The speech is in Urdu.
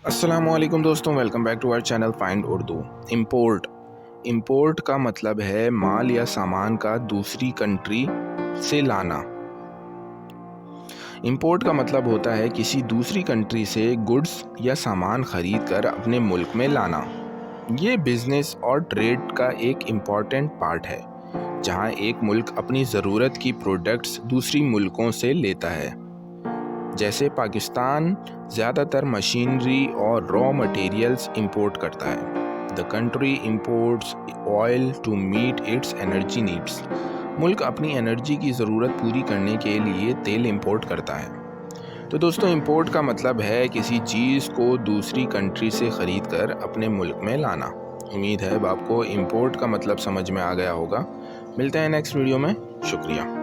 السلام علیکم دوستوں، welcome back to our channel find Urdu. Import کا مطلب ہے مال یا سامان کا دوسری کنٹری سے لانا۔ امپورٹ کا مطلب ہوتا ہے کسی دوسری کنٹری سے گڈز یا سامان خرید کر اپنے ملک میں لانا۔ یہ بزنس اور ٹریڈ کا ایک امپورٹنٹ پارٹ ہے، جہاں ایک ملک اپنی ضرورت کی پروڈکٹس دوسری ملکوں سے لیتا ہے۔ جیسے پاکستان زیادہ تر مشینری اور را مٹیریلز امپورٹ کرتا ہے۔ The country imports oil to meet its energy needs۔ ملک اپنی انرجی کی ضرورت پوری کرنے کے لیے تیل امپورٹ کرتا ہے۔ تو دوستوں، امپورٹ کا مطلب ہے کسی چیز کو دوسری کنٹری سے خرید کر اپنے ملک میں لانا۔ امید ہے اب آپ کو امپورٹ کا مطلب سمجھ میں آ گیا ہوگا۔ ملتے ہیں نیکسٹ ویڈیو میں، شکریہ۔